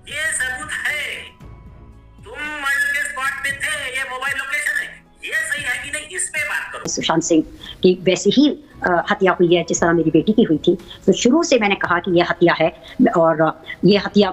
ये सबूत है, तुम मर्डर के स्पॉट पे थे, ये मोबाइल लोकेशन है, ये सही है कि नहीं, इस पे बात करो। सुशांत सिंह की वैसी ही हत्या हुई है जिस तरह मेरी बेटी की हुई थी। तो शुरू से मैंने कहा कि यह हत्या है और ये हत्या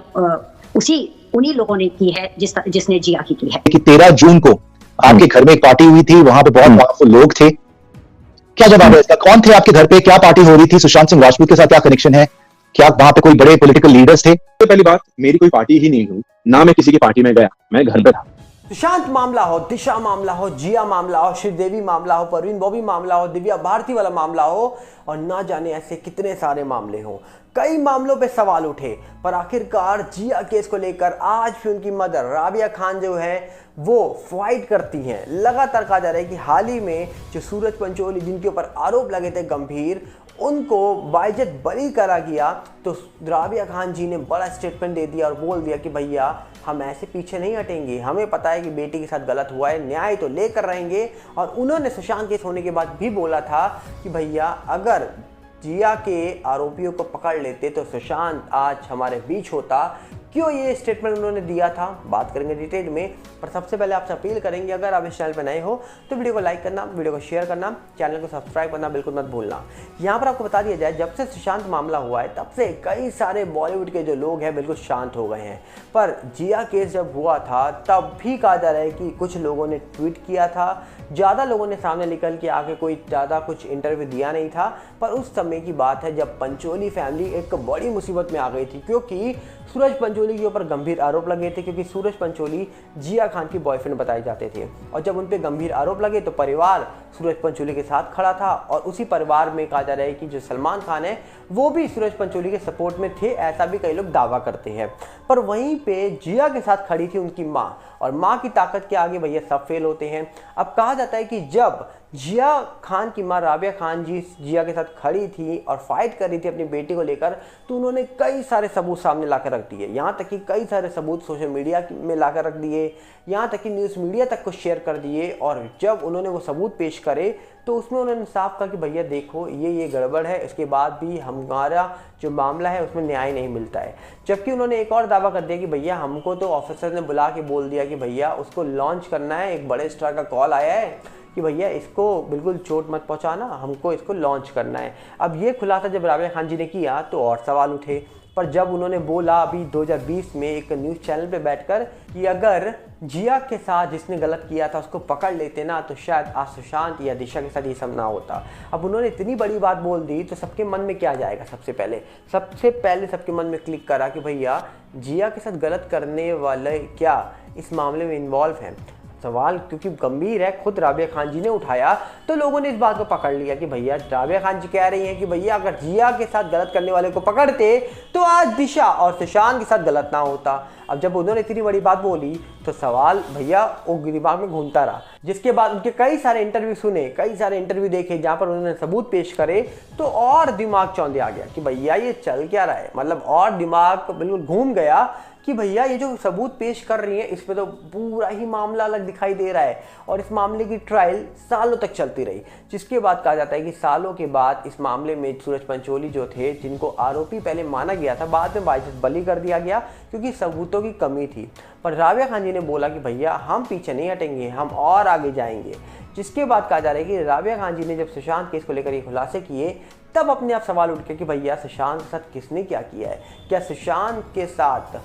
उन्हीं लोगों ने की है जिसने जिया की है। कि 13 जून को आपके घर में एक पार्टी हुई थी, वहां पे बहुत पावरफुल लोग थे, क्या जवाब है इसका? कौन थे आपके घर पे, क्या पार्टी हो रही थी, सुशांत सिंह राजपूत के साथ क्या कनेक्शन है, क्या वहां पे कोई बड़े पॉलिटिकल लीडर्स थे? तो पहली बात, मेरी कोई पार्टी ही नहीं हुई, ना मैं किसी की पार्टी में गया, मैं घर पे था। सुशांत मामला हो, दिशा मामला हो, जिया मामला हो, श्रीदेवी मामला हो, परवीन बॉबी मामला हो, दिव्या भारती वाला मामला हो और ना जाने ऐसे कितने सारे मामले हो, कई मामलों पे सवाल उठे, पर आखिरकार जिया केस को लेकर आज भी उनकी मदर राबिया खान जो है वो फाइट करती हैं। लगातार कहा जा रहा है कि हाल ही में जो सूरज पंचोली जिनके ऊपर आरोप लगे थे गंभीर, उनको बाइज्जत बरी करा गया, तो राबिया खान जी ने बड़ा स्टेटमेंट दे दिया और बोल दिया कि भैया हम ऐसे पीछे नहीं हटेंगे, हमें पता है कि बेटी के साथ गलत हुआ है, न्याय तो लेकर रहेंगे। और उन्होंने सुशांत केस होने के बाद भी बोला था कि भैया अगर जिया के आरोपियों को पकड़ लेते तो सुशांत आज हमारे बीच होता। क्यों ये स्टेटमेंट उन्होंने दिया था, बात करेंगे डिटेल में, पर सबसे पहले आपसे अपील करेंगे अगर आप इस चैनल पर नए हो तो वीडियो को लाइक करना, वीडियो को शेयर करना, चैनल को सब्सक्राइब करना बिल्कुल मत भूलना। यहाँ पर आपको बता दिया जाए, जब से सुशांत मामला हुआ है तब से कई सारे बॉलीवुड के जो लोग हैं बिल्कुल शांत हो गए हैं, पर जिया केस जब हुआ था तब भी कहा जा रहा है कि कुछ लोगों ने ट्वीट किया था, ज़्यादा लोगों ने सामने निकल के आके कोई ज़्यादा कुछ इंटरव्यू दिया नहीं था। पर उस समय की बात है जब पंचोली फैमिली एक बड़ी मुसीबत में आ गई थी, क्योंकि सूरज पंचोली के ऊपर गंभीर आरोप लगे थे, क्योंकि सूरज पंचोली जिया खान की बॉयफ्रेंड बताए जाते थे। और जब उन पे गंभीर आरोप लगे तो परिवार सूरज पंचोली के साथ खड़ा था, और उसी परिवार में कहा जा रहा है कि जो सलमान खान है वो भी सूरज पंचोली के सपोर्ट में थे, ऐसा भी कई लोग दावा करते हैं। पर वहीं पे जिया के साथ खड़ी थी उनकी माँ, और माँ की ताकत के आगे भैया सब फेल होते हैं। अब कहा जाता है कि जब जिया खान की मां राबिया खान जी जिया के साथ खड़ी थी और फाइट कर रही थी अपनी बेटी को लेकर, तो उन्होंने कई सारे सबूत सामने लाकर रख दिए, यहाँ तक कि कई सारे सबूत सोशल मीडिया में लाकर रख दिए, यहाँ तक कि न्यूज़ मीडिया तक को शेयर कर दिए। और जब उन्होंने वो सबूत पेश करे तो उसमें उन्होंने साफ कहा कि भैया देखो ये गड़बड़ है, इसके बाद भी हमारा जो मामला है उसमें न्याय नहीं मिलता है। जबकि उन्होंने एक और दावा कर दिया कि भैया हमको तो ऑफिसर ने बुला के बोल दिया कि भैया उसको लॉन्च करना है, एक बड़े स्टार का कॉल आया है कि भैया इसको बिल्कुल चोट मत पहुंचाना, हमको इसको लॉन्च करना है। अब ये खुलासा जब राबिया खान जी ने किया तो और सवाल उठे, पर जब उन्होंने बोला अभी 2020 में एक न्यूज़ चैनल पे बैठकर कि अगर जिया के साथ जिसने गलत किया था उसको पकड़ लेते ना तो शायद आज सुशांत या दिशा के साथ ये सब ना होता। अब उन्होंने इतनी बड़ी बात बोल दी तो सबके मन में क्या जाएगा? सबसे पहले सबके मन में क्लिक करा कि भैया जिया के साथ गलत करने वाले क्या इस मामले में इन्वॉल्व हैं। सवाल क्योंकि गंभीर है, खुद राबिया खान जी ने उठाया तो लोगों ने इस बात को पकड़ लिया कि भैया राबिया खान जी कह रही हैं कि भैया अगर जिया के साथ गलत करने वाले को पकड़ते तो आज दिशा और सुशांत के साथ गलत ना होता। अब जब उन्होंने इतनी बड़ी बात बोली तो सवाल भैया वो दिमाग में घूमता रहा, जिसके बाद उनके कई सारे इंटरव्यू सुने, कई सारे इंटरव्यू देखे जहाँ पर उन्होंने सबूत पेश करे, तो और दिमाग चौंधे आ गया कि भैया ये चल क्या रहा है। मतलब और दिमाग बिल्कुल घूम गया कि भैया ये जो सबूत पेश कर रही है इसमें तो पूरा ही मामला अलग दिखाई दे रहा है। और इस मामले की ट्रायल सालों तक चलती रही, जिसके बाद कहा जाता है कि सालों के बाद इस मामले में सूरज पंचोली जो थे, जिनको आरोपी पहले माना गया था, बाद में बाइज्जत बरी कर दिया गया क्योंकि सबूतों की कमी थी। पर राबिया खान जी ने बोला कि भैया हम पीछे नहीं हटेंगे, हम और आगे जाएंगे। जिसके बाद कहा जा रहा है कि राबिया खान जी ने जब सुशांत केस को लेकर ये खुलासे किए तब अपने आप सवाल उठ के कि भैया सुशांत के साथ किसने क्या किया है, क्या सुशांत के साथ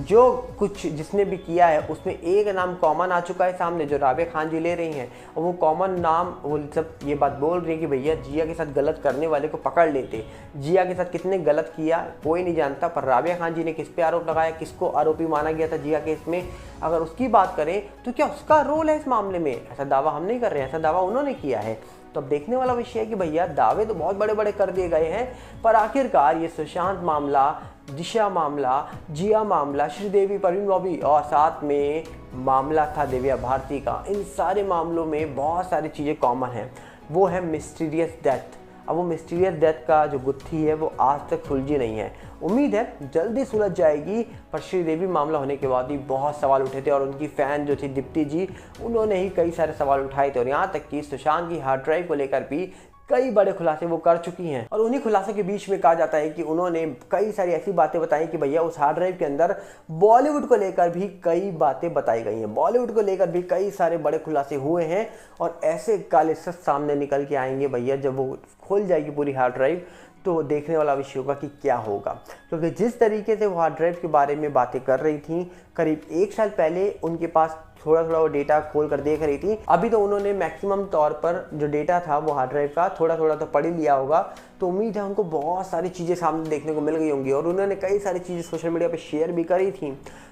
जो कुछ जिसने भी किया है उसमें एक नाम कॉमन आ चुका है सामने जो राबिया खान जी ले रही हैं, और वो कॉमन नाम वो सब ये बात बोल रही है कि भैया जिया के साथ गलत करने वाले को पकड़ लेते। जिया के साथ कितने गलत किया कोई नहीं जानता, पर राबिया खान जी ने किस पे आरोप लगाया, किसको आरोपी माना गया था जिया केस में, अगर उसकी बात करें तो क्या उसका रोल है इस मामले में? ऐसा दावा हम नहीं कर रहे हैं, ऐसा दावा उन्होंने किया है। तो अब देखने वाला विषय है कि भैया दावे तो बहुत बड़े बड़े कर दिए गए हैं, पर आखिरकार ये सुशांत मामला, दिशा मामला, जिया मामला, श्रीदेवी, परवीन बॉबी और साथ में मामला था दिव्या भारती का, इन सारे मामलों में बहुत सारी चीज़ें कॉमन हैं। वो है मिस्टीरियस डेथ। अब वो मिस्टीरियस डेथ का जो गुत्थी है वो आज तक सुलझी नहीं है। उम्मीद है जल्दी सुलझ जाएगी, पर श्रीदेवी मामला होने के बाद ही बहुत सवाल उठे थे और उनकी फ़ैन जो थी दीप्ति जी, उन्होंने ही कई सारे सवाल उठाए थे। और यहाँ तक कि सुशांत की हार्ड ड्राइव को लेकर भी कई बड़े खुलासे वो कर चुकी हैं। और उन्हीं खुलासों के बीच में कहा जाता है कि उन्होंने कई सारी ऐसी बातें बताई कि भैया उस हार्ड ड्राइव के अंदर बॉलीवुड को लेकर भी कई बातें बताई गई हैं, बॉलीवुड को लेकर भी कई सारे बड़े खुलासे हुए हैं। और ऐसे काले सच सामने निकल के आएंगे भैया, जब वो खोल जाएगी पूरी हार्ड ड्राइव तो देखने वाला विषय होगा कि क्या होगा। क्योंकि जिस तरीके से वो हार्ड ड्राइव के बारे में बातें कर रही थी, करीब 1 साल पहले उनके पास थोड़ा थोड़ा वो डेटा खोल कर देख रही थी। अभी तो उन्होंने मैक्सिमम तौर पर जो डेटा था वो हार्ड ड्राइव का थोड़ा थोड़ा तो पढ़ ही लिया होगा। तो उम्मीद है उनको बहुत सारी चीज़ें सामने देखने को मिल गई होंगी और उन्होंने कई सारी चीज़ें सोशल मीडिया पर शेयर भी करी थी।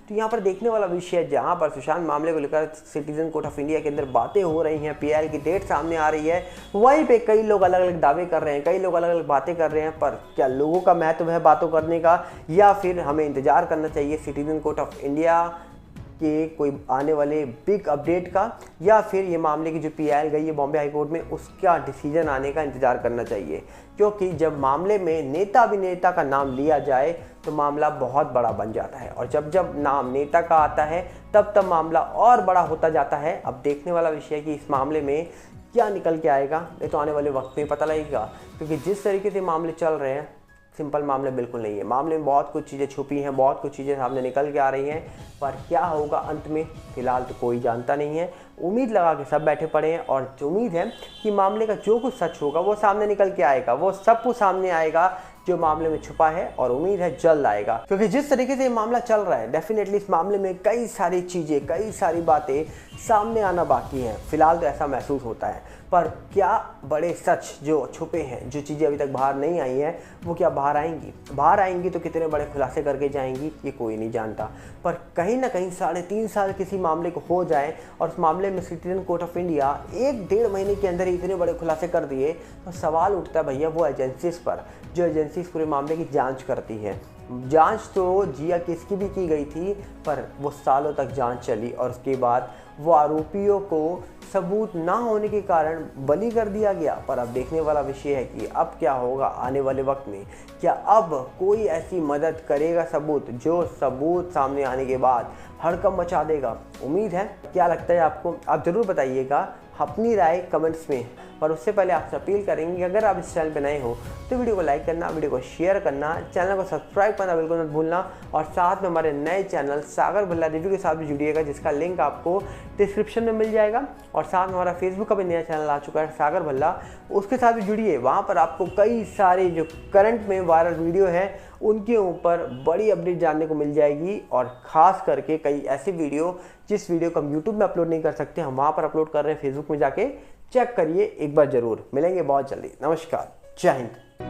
तो यहाँ पर देखने वाला विषय है, जहाँ पर सुशांत मामले को लेकर सिटीजन कोर्ट ऑफ इंडिया के अंदर बातें हो रही हैं, पीआईएल की डेट सामने आ रही है, वहीं पे कई लोग अलग अलग दावे कर रहे हैं, कई लोग अलग अलग बातें कर रहे हैं। पर क्या लोगों का महत्व है बातों करने का, या फिर हमें इंतजार करना चाहिए सिटीजन कोर्ट ऑफ इंडिया के कोई आने वाले बिग अपडेट का, या फिर ये मामले की जो पीआईएल गई है बॉम्बे हाई कोर्ट में उसका डिसीजन आने का इंतजार करना चाहिए। क्योंकि जब मामले में नेता अभिनेता का नाम लिया जाए तो मामला बहुत बड़ा बन जाता है, और जब जब नाम नेता का आता है तब तब मामला और बड़ा होता जाता है। अब देखने वाला विषय है कि इस मामले में क्या निकल के आएगा, ये तो आने वाले वक्त में पता लगेगा। क्योंकि जिस तरीके से मामले चल रहे हैं, सिंपल मामले बिल्कुल नहीं है, मामले में बहुत कुछ चीज़ें छुपी हैं, बहुत कुछ चीज़ें सामने निकल के आ रही हैं। पर क्या होगा अंत में फिलहाल तो कोई जानता नहीं है। उम्मीद लगा के सब बैठे पड़े हैं और उम्मीद है कि मामले का जो कुछ सच होगा वो सामने निकल के आएगा, वो सब कुछ सामने आएगा जो मामले में छुपा है, और उम्मीद है जल्द आएगा। क्योंकि जिस तरीके से ये मामला चल रहा है, डेफिनेटली इस मामले में कई सारी चीज़ें, कई सारी बातें सामने आना बाकी हैं। फिलहाल तो ऐसा महसूस होता है, पर क्या बड़े सच जो छुपे हैं, जो चीज़ें अभी तक बाहर नहीं आई हैं, वो क्या बाहर आएंगी? बाहर आएंगी तो कितने बड़े खुलासे करके जाएंगी ये कोई नहीं जानता। पर कहीं ना कहीं 3.5 साल किसी मामले को हो जाए और उस मामले में सिटीजन कोर्ट ऑफ इंडिया 1-1.5 महीने के अंदर ही इतने बड़े खुलासे कर दिए, तो सवाल उठता है भैया वो एजेंसीज पर, जो एजेंसीज पूरे मामले की जांच करती है। जांच तो जिया केस की भी की गई थी, पर वो सालों तक जांच चली और उसके बाद वो आरोपियों को सबूत ना होने के कारण बली कर दिया गया। पर अब देखने वाला विषय है कि अब क्या होगा आने वाले वक्त में। क्या अब कोई ऐसी मदद करेगा सबूत, जो सबूत सामने आने के बाद हड़कंप मचा देगा? उम्मीद है। क्या लगता है आपको? आप ज़रूर बताइएगा अपनी राय कमेंट्स में। पर उससे पहले आपसे अपील करेंगे, अगर आप इस चैनल पर नए हो तो वीडियो को लाइक करना, वीडियो को शेयर करना, चैनल को सब्सक्राइब करना बिल्कुल मत भूलना, और साथ में हमारे नए चैनल सागर भल्ला रिव्यू के साथ भी जुड़िएगा, जिसका लिंक आपको डिस्क्रिप्शन में मिल जाएगा। और साथ में हमारा फेसबुक का भी नया चैनल आ चुका है सागर भल्ला, उसके साथ भी जुड़िए। वहाँ पर आपको कई सारे जो करंट में वायरल वीडियो है उनके ऊपर बड़ी अपडेट जानने को मिल जाएगी, और ख़ास करके कई ऐसे वीडियो जिस वीडियो को हम यूट्यूब में अपलोड नहीं कर सकते, हम वहाँ पर अपलोड कर रहे हैं। फेसबुक में जाके चेक करिए एक बार ज़रूर। मिलेंगे बहुत जल्दी। नमस्कार, जय हिंद।